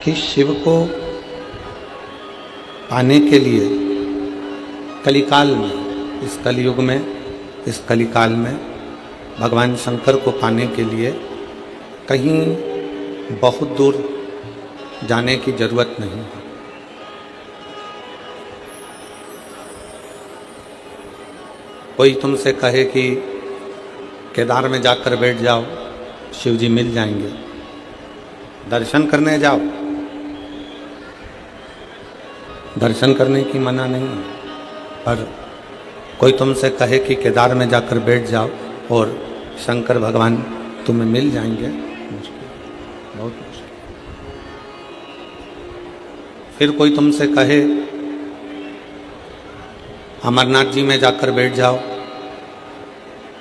कि शिव को पाने के लिए कलिकाल में, इस कलयुग में, इस कलिकाल में भगवान शंकर को पाने के लिए कहीं बहुत दूर जाने की जरूरत नहीं है। कोई तुमसे कहे कि केदार में जाकर बैठ जाओ, शिव जी मिल जाएंगे, दर्शन करने जाओ, दर्शन करने की मना नहीं है। पर कोई तुमसे कहे कि केदार में जाकर बैठ जाओ और शंकर भगवान तुम्हें मिल जाएंगे, मुश्किल, बहुत मुश्किल। फिर कोई तुमसे कहे अमरनाथ जी में जाकर बैठ जाओ,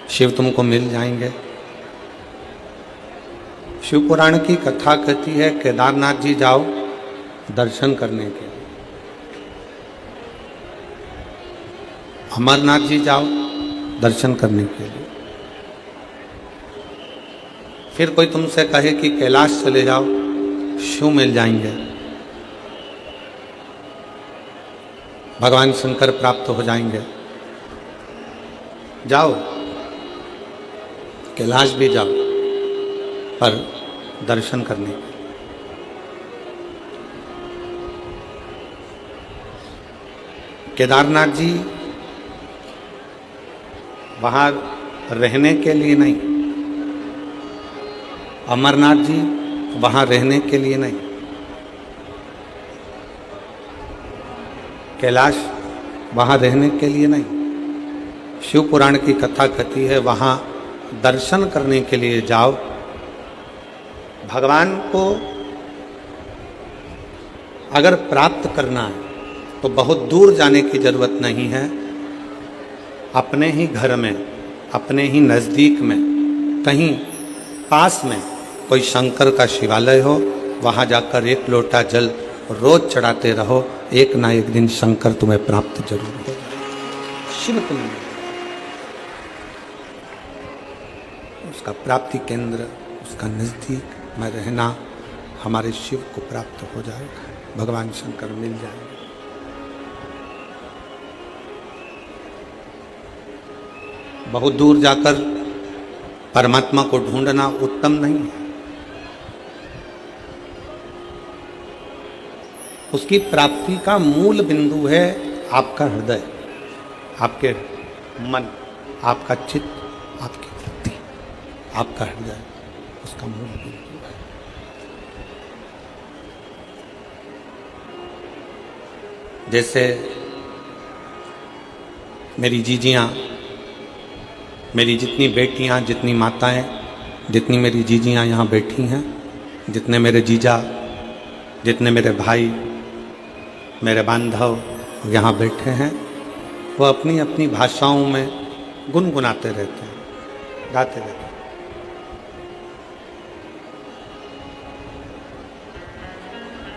शिव तुमको मिल जाएंगे। शिव पुराण की कथा कहती है केदारनाथ जी जाओ दर्शन करने के लिए, अमरनाथ जी जाओ दर्शन करने के लिए। फिर कोई तुमसे कहे कि कैलाश चले जाओ, शिव मिल जाएंगे, भगवान शंकर प्राप्त हो जाएंगे। जाओ, कैलाश भी जाओ, पर दर्शन करने के। केदारनाथ जी वहाँ रहने के लिए नहीं, अमरनाथ जी वहाँ रहने के लिए नहीं, कैलाश वहाँ रहने के लिए नहीं। शिव पुराण की कथा कहती है वहाँ दर्शन करने के लिए जाओ। भगवान को अगर प्राप्त करना है तो बहुत दूर जाने की जरूरत नहीं है। अपने ही घर में, अपने ही नज़दीक में, कहीं पास में कोई शंकर का शिवालय हो, वहाँ जाकर एक लोटा जल रोज चढ़ाते रहो, एक ना एक दिन शंकर तुम्हें प्राप्त जरूर हो। शिव तुम्हें, उसका प्राप्ति केंद्र, उसका नज़दीक में रहना, हमारे शिव को प्राप्त हो जाएगा, भगवान शंकर मिल जाएगा। बहुत दूर जाकर परमात्मा को ढूंढना उत्तम नहीं है। उसकी प्राप्ति का मूल बिंदु है आपका हृदय, आपके मन, आपका चित्त, आपकी वृत्ति, आपका हृदय उसका मूल बिंदु है। जैसे मेरी जीजियाँ, मेरी जितनी बेटियाँ, जितनी माताएं, जितनी मेरी जीजियाँ यहाँ बैठी हैं, जितने मेरे जीजा, जितने मेरे भाई, मेरे बांधव यहाँ बैठे हैं, वो अपनी अपनी भाषाओं में गुनगुनाते रहते हैं, गाते रहते हैं।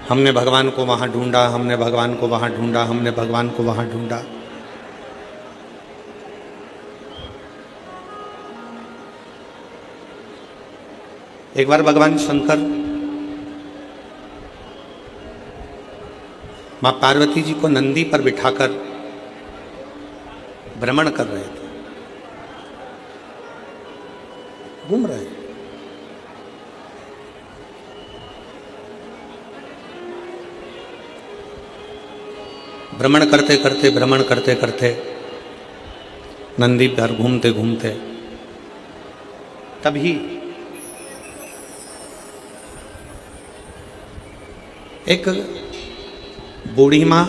हमने भगवान को वहाँ ढूंढा, हमने भगवान को वहाँ ढूंढा, हमने भगवान को वहाँ ढूंढा। एक बार भगवान शंकर माँ पार्वती जी को नंदी पर बिठाकर भ्रमण कर रहे थे, घूम रहे। भ्रमण करते करते, भ्रमण करते करते, नंदी पर घूमते घूमते, तभी एक बूढ़ी माँ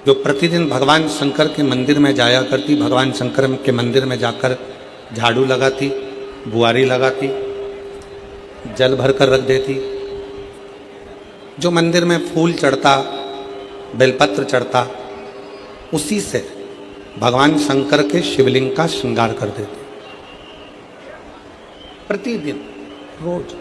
जो प्रतिदिन भगवान शंकर के मंदिर में जाया करती, भगवान शंकर के मंदिर में जाकर झाड़ू लगाती, बुआरी लगाती, जल भरकर रख देती, जो मंदिर में फूल चढ़ता, बेलपत्र चढ़ता, उसी से भगवान शंकर के शिवलिंग का श्रृंगार कर देती, प्रतिदिन, रोज।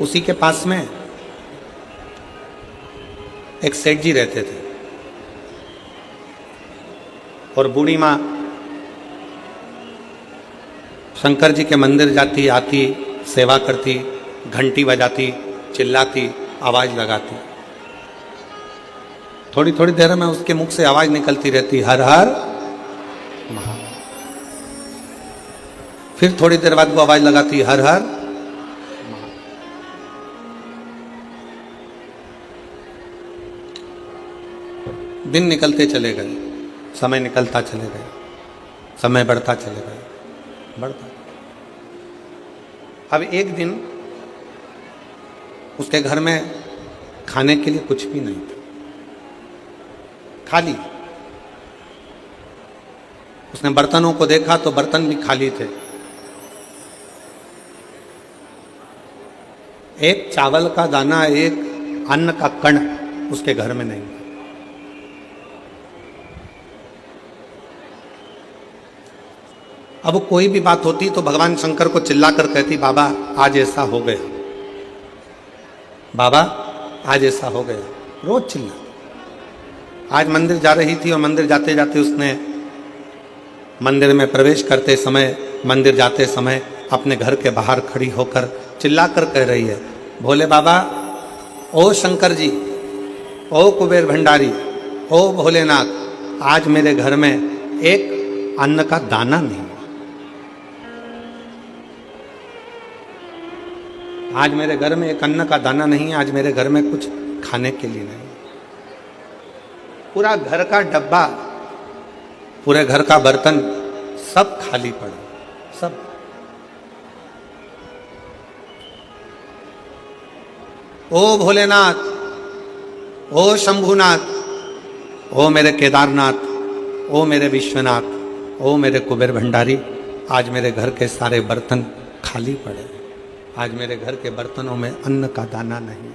उसी के पास में एक सेठ जी रहते थे। और बूढ़ी माँ शंकर जी के मंदिर जाती, आती, सेवा करती, घंटी बजाती, चिल्लाती, आवाज लगाती। थोड़ी थोड़ी देर में उसके मुख से आवाज निकलती रहती, हर हर महादेव। फिर थोड़ी देर बाद वो आवाज लगाती, हर हर महादेव। दिन निकलते चले गए, समय निकलता चले गए, समय बढ़ता चले गए, बढ़ता। अब एक दिन उसके घर में खाने के लिए कुछ भी नहीं था, खाली। उसने बर्तनों को देखा तो बर्तन भी खाली थे। एक चावल का दाना, एक अन्न का कण उसके घर में नहीं था। अब कोई भी बात होती तो भगवान शंकर को चिल्लाकर कहती, बाबा आज ऐसा हो गया, बाबा आज ऐसा हो गया, रोज चिल्ला। आज मंदिर जा रही थी और मंदिर जाते जाते उसने मंदिर में प्रवेश करते समय, मंदिर जाते समय अपने घर के बाहर खड़ी होकर चिल्लाकर कह रही है, भोले बाबा, ओ शंकर जी, ओ कुबेर भंडारी, ओ भोलेनाथ, आज मेरे घर में एक अन्न का दाना नहीं, आज मेरे घर में एक अन्न का दाना नहीं, आज मेरे घर में कुछ खाने के लिए नहीं। पूरा घर का डब्बा, पूरे घर का बर्तन सब खाली पड़ा, सब। ओ भोलेनाथ, ओ शंभुनाथ, ओ मेरे केदारनाथ, ओ मेरे विश्वनाथ, ओ मेरे कुबेर भंडारी, आज मेरे घर के सारे बर्तन खाली पड़े। आज मेरे घर के बर्तनों में अन्न का दाना नहीं,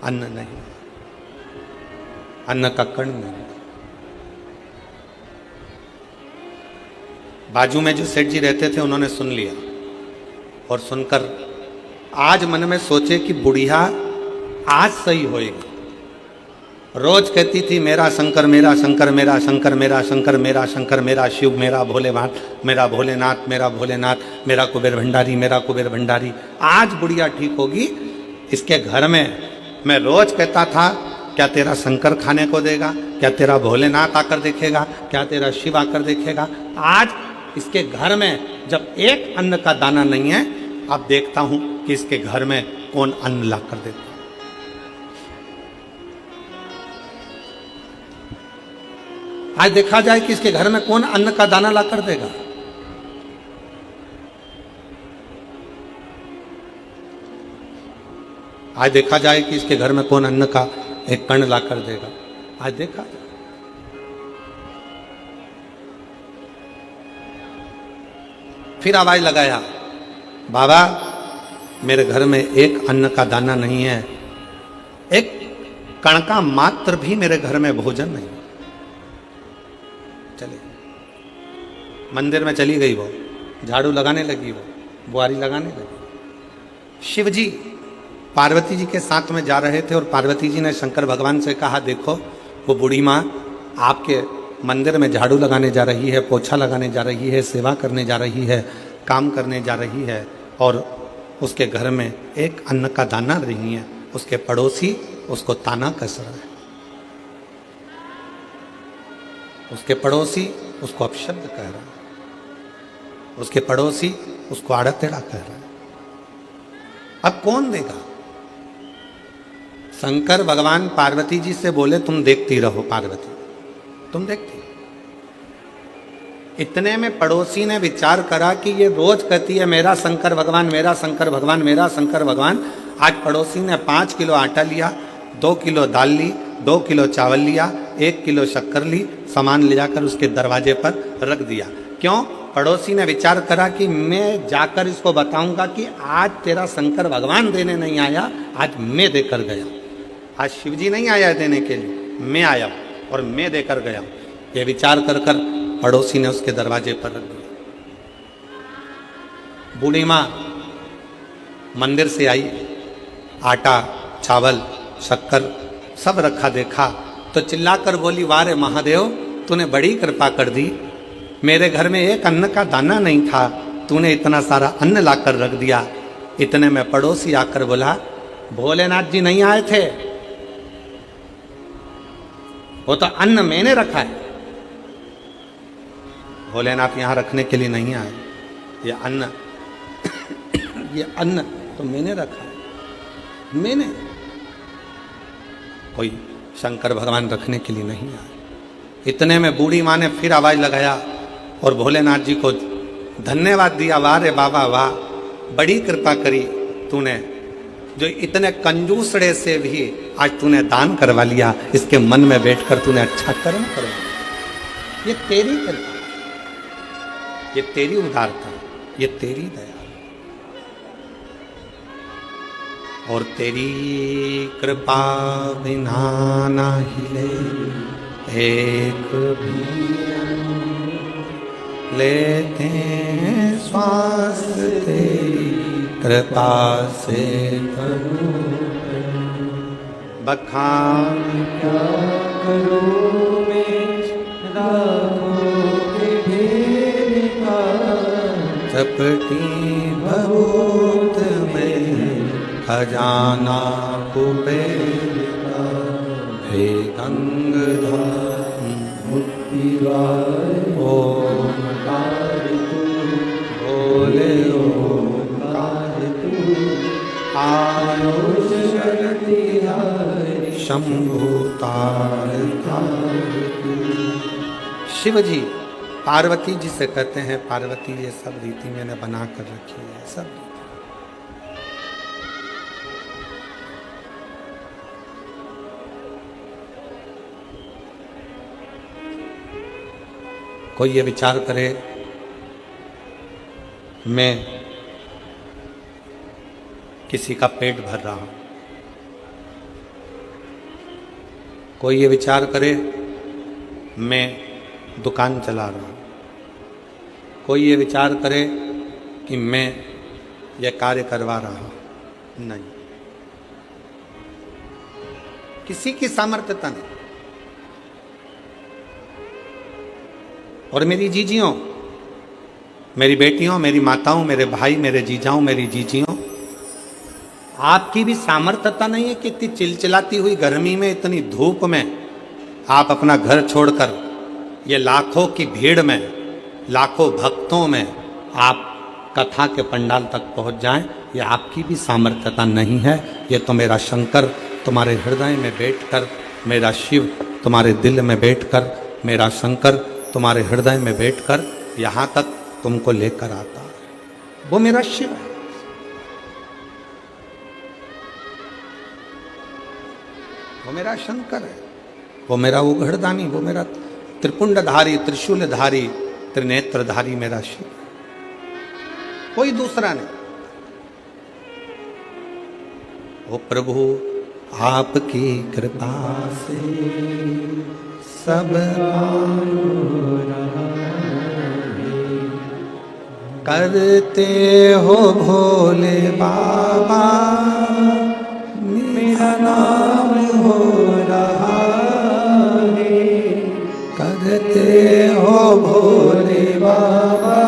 अन्न नहीं, अन्न का कण नहीं। बाजू में जो सेठ जी रहते थे उन्होंने सुन लिया और सुनकर आज मन में सोचे कि बुढ़िया आज सही होएगी। रोज कहती थी, मेरा शंकर, मेरा शंकर, मेरा शंकर, मेरा शंकर, मेरा शंकर, मेरा शिव, मेरा भोलेनाथ, मेरा भोलेनाथ, मेरा भोलेनाथ, मेरा कुबेर भंडारी, मेरा कुबेर भंडारी। आज बुढ़िया ठीक होगी। इसके घर में मैं रोज कहता था, क्या तेरा शंकर खाने को देगा, क्या तेरा भोलेनाथ आकर देखेगा, क्या तेरा शिव आकर देखेगा। आज इसके घर में जब एक अन्न का दाना नहीं है, अब देखता हूं कि इसके घर में कौन अन्न ला कर देता। आज देखा जाए कि इसके घर में कौन अन्न का दाना ला कर देगा। आज देखा जाए कि इसके घर में कौन अन्न का एक कण ला कर देगा। आज देखा जाए। फिर आवाज लगाया, बाबा मेरे घर में एक अन्न का दाना नहीं है, एक कण का मात्र भी मेरे घर में भोजन नहीं। चले मंदिर में चली गई, वो झाड़ू लगाने लगी, वो बुआरी लगाने लगी। शिव जी पार्वती जी के साथ में जा रहे थे और पार्वती जी ने शंकर भगवान से कहा, देखो वो बूढ़ी माँ आपके मंदिर में झाड़ू लगाने जा रही है, पोछा लगाने जा रही है, सेवा करने जा रही है, काम करने जा रही है, और उसके घर में एक अन्न का दाना नहीं है। उसके पड़ोसी उसको ताना कस रहा है, उसके पड़ोसी उसको अपशब्द कह रहा है, उसके पड़ोसी उसको आड़ा टेढ़ा कह रहा है। अब कौन देगा? शंकर भगवान पार्वती जी से बोले, तुम देखती रहो पार्वती, तुम देखती। इतने में पड़ोसी ने विचार करा कि ये रोज कहती है मेरा शंकर भगवान, मेरा शंकर भगवान, मेरा शंकर भगवान। आज पड़ोसी ने 5 किलो आटा लिया, 2 किलो दाल ली, 2 किलो चावल लिया, 1 किलो शक्कर ली, सामान ले जाकर उसके दरवाजे पर रख दिया। क्यों? पड़ोसी ने विचार करा कि मैं जाकर इसको बताऊंगा कि आज तेरा शंकर भगवान देने नहीं आया, आज मैं देकर गया। आज शिवजी नहीं आया देने के लिए, मैं आया और मैं देकर गया। ये विचार कर कर पड़ोसी ने उसके दरवाजे पर रख दिया। बूढ़ी माँ मंदिर से आई, आटा, चावल, शक्कर सब रखा देखा तो चिल्लाकर बोली, वाह रे महादेव, तूने बड़ी कृपा कर दी। मेरे घर में एक अन्न का दाना नहीं था, तूने इतना सारा अन्न लाकर रख दिया। इतने में पड़ोसी आकर बोला, भोलेनाथ जी नहीं आए थे, वो तो अन्न मैंने रखा है। भोलेनाथ यहां रखने के लिए नहीं आए, ये अन्न ये अन्न तो मैंने रखा है, मैंने। कोई शंकर भगवान रखने के लिए नहीं आए। इतने में बूढ़ी माँ ने फिर आवाज लगाया और भोलेनाथ जी को धन्यवाद दिया। वाह रे बाबा वाह, बड़ी कृपा करी तूने, जो इतने कंजूसड़े से भी आज तूने दान करवा लिया। इसके मन में बैठकर तूने अच्छा कर्म करवा लिया। ये तेरी कृपा, ये तेरी उदारता, ये तेरी दया और तेरी कृपा बिना ना हिले एक भी लेते हैं श्वास, तेरी कृपा से बखान क्या करूं मैं, राहों के ढेर का चपटी भभूत में खजाना कुबेर का। हे गंगाधर मुक्तिदार ओंकार तू, बोले ओंकार तू, आयुष शक्ति शंभु तारका। शिव जी पार्वती जी से कहते हैं, पार्वती ये सब रीति मैंने बना कर रखी है, सब कोई ये विचार करे मैं किसी का पेट भर रहा हूं, कोई ये विचार करे मैं दुकान चला रहा हूं, कोई ये विचार करे कि मैं ये कार्य करवा रहा हूं, नहीं, किसी की सामर्थ्यता नहीं। और मेरी जीजियों, मेरी बेटियों, मेरी माताओं, मेरे भाई, मेरे जीजाओं, मेरी जीजियों, आपकी भी सामर्थ्यता नहीं है कि इतनी चिलचिलाती हुई गर्मी में, इतनी धूप में आप अपना घर छोड़कर ये लाखों की भीड़ में, लाखों भक्तों में आप कथा के पंडाल तक पहुंच जाएं। ये आपकी भी सामर्थ्यता नहीं है। ये तो मेरा शंकर तुम्हारे हृदय में बैठकर, मेरा शिव तुम्हारे दिल में बैठकर, मेरा शंकर तुम्हारे हृदय में बैठकर यहाँ तक तुमको लेकर आता है। वो मेरा शिव है। वो मेरा शंकर है, वो मेरा उघड़दानी, वो मेरा त्रिपुंडधारी, त्रिशूलधारी, त्रिनेत्रधारी मेरा शिव, कोई दूसरा नहीं। वो प्रभु आपकी कृपा से सब करते हो भोले बाबा, मेरा नाम हो रहा है। करते हो भोले बाबा,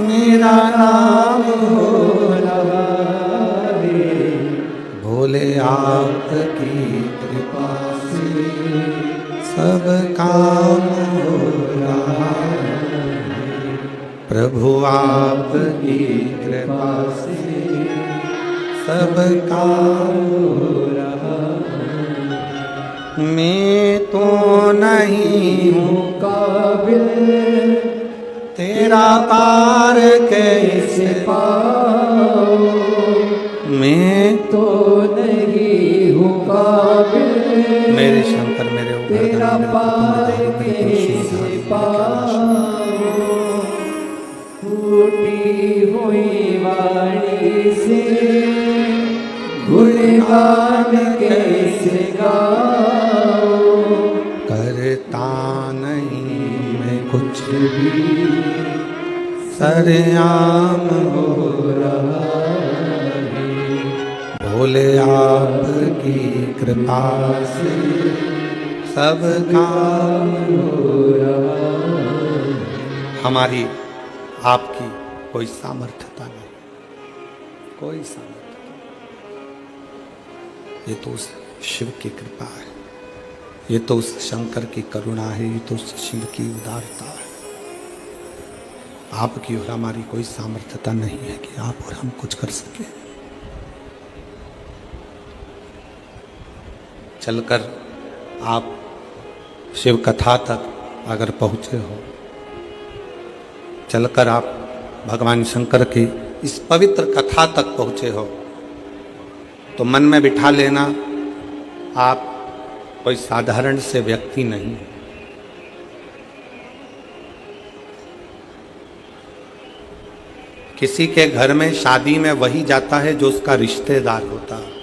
मेरा नाम हो रहा है। भोले आपकी कृपा से सब काम हो रहा है। प्रभु आपकी कृपा से सब काम हो रहा है। मैं तो नहीं हूँ काबिल, तेरा पार कैसे पाऊं। मैं तो नहीं हूँ काबिल, मेरे शंकर मेरे तेरा पार कैसे पाऊं। टूटी हुई वाणी से गुणगान कैसे गाऊं। करता नहीं मैं कुछ भी, सरेआम हो रहा है। भोले आपकी कृपा से सब काम हो रहा। हमारी आपकी कोई सामर्थ्यता नहीं, कोई सामर्थ्यता नहीं। ये तो उस शिव की कृपा है, ये तो उस शंकर की करुणा है, ये तो उस शिव की उदारता है। आपकी और हमारी कोई सामर्थ्यता नहीं है कि आप और हम कुछ कर सके। चलकर आप शिव कथा तक अगर पहुंचे हो, चलकर आप भगवान शंकर की इस पवित्र कथा तक पहुंचे हो, तो मन में बिठा लेना आप कोई साधारण से व्यक्ति नहीं। किसी के घर में शादी में वही जाता है जो उसका रिश्तेदार होता है।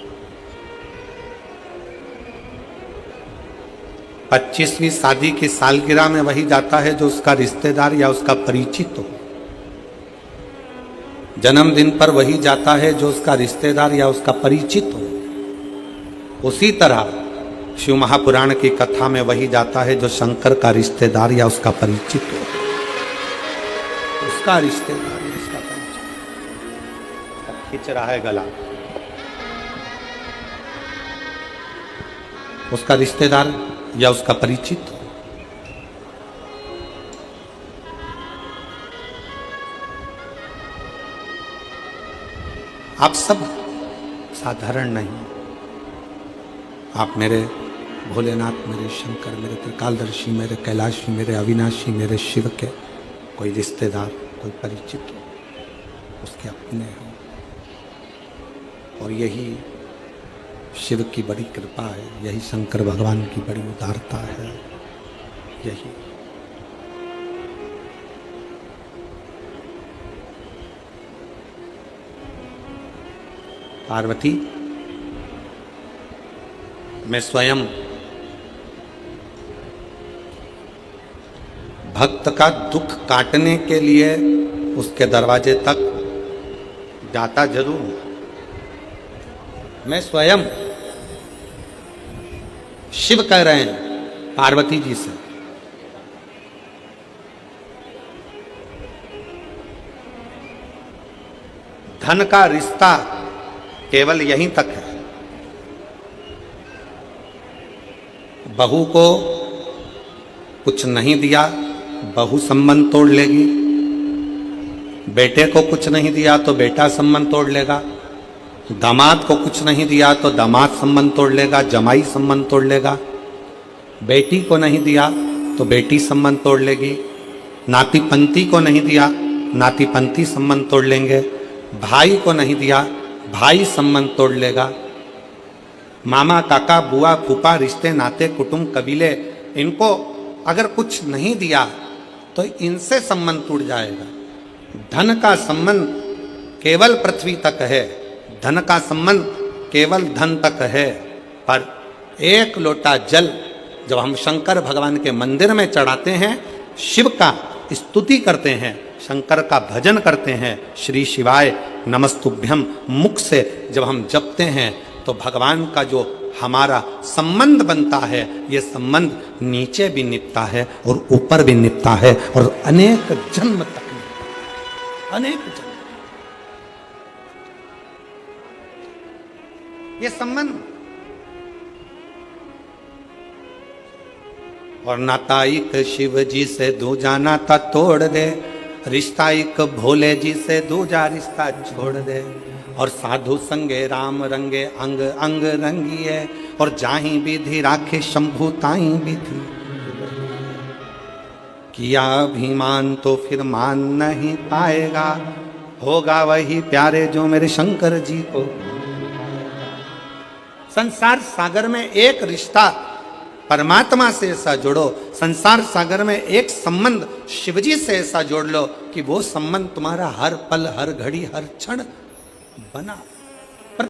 25वीं शादी की सालगिरह में वही जाता है जो उसका रिश्तेदार या उसका परिचित हो। जन्मदिन पर वही जाता है जो उसका रिश्तेदार या उसका परिचित हो। उसी तरह शिव महापुराण की कथा में वही जाता है जो शंकर का रिश्तेदार या उसका परिचित हो। उसका रिश्तेदार या उसका परिचित। खिंच रहा है गला। उसका रिश्तेदार या उसका परिचित हो। आप सब साधारण नहीं। आप मेरे भोलेनाथ, मेरे शंकर, मेरे त्रिकालदर्शी, मेरे कैलाशी, मेरे अविनाशी, मेरे शिव के कोई रिश्तेदार, कोई परिचित हो, उसके अपने हो। और यही शिव की बड़ी कृपा है, यही शंकर भगवान की बड़ी उदारता है। यही पार्वती, मैं स्वयं भक्त का दुख काटने के लिए उसके दरवाजे तक जाता जरूर हूं। मैं स्वयं, शिव कह रहे हैं पार्वती जी से, धन का रिश्ता केवल यहीं तक है। बहू को कुछ नहीं दिया, बहू संबंध तोड़ लेगी। बेटे को कुछ नहीं दिया तो बेटा संबंध तोड़ लेगा। दामाद को कुछ नहीं दिया तो दामाद संबंध तोड़ लेगा, जमाई संबंध तोड़ लेगा। बेटी को नहीं दिया तो बेटी संबंध तोड़ लेगी। नाती पंती को नहीं दिया, नाती पंती संबंध तोड़ लेंगे। भाई को नहीं दिया, भाई संबंध तोड़ लेगा। मामा, काका, बुआ, फूफा, रिश्ते, नाते, कुटुंब, कबीले, इनको अगर कुछ नहीं दिया तो इनसे संबंध टूट जाएगा। धन का संबंध केवल पृथ्वी तक है, धन का संबंध केवल धन तक है। पर एक लोटा जल जब हम शंकर भगवान के मंदिर में चढ़ाते हैं, शिव का स्तुति करते हैं, शंकर का भजन करते हैं, श्री शिवाय नमस्तुभ्यम मुख से जब हम जपते हैं, तो भगवान का जो हमारा संबंध बनता है, ये संबंध नीचे भी निपटा है और ऊपर भी निपटा है और अनेक जन्म तक निपटा है, अनेक जन्म। ये संबंध और नाता एक शिव जी से दूजा नाता तोड़ दे, रिश्ता एक भोले जी से दूजा रिश्ता छोड़ दे। और साधु संगे राम रंगे अंग अंग रंगिए, और जाही विधि राखे शंभु ताई विधि। किया अभिमान तो फिर मान नहीं पाएगा, होगा वही प्यारे जो मेरे शंकर जी को। संसार सागर में एक रिश्ता परमात्मा से ऐसा जोड़ो, संसार सागर में एक संबंध शिवजी से ऐसा जोड़ लो कि वो संबंध तुम्हारा हर पल, हर घड़ी, हर क्षण बना।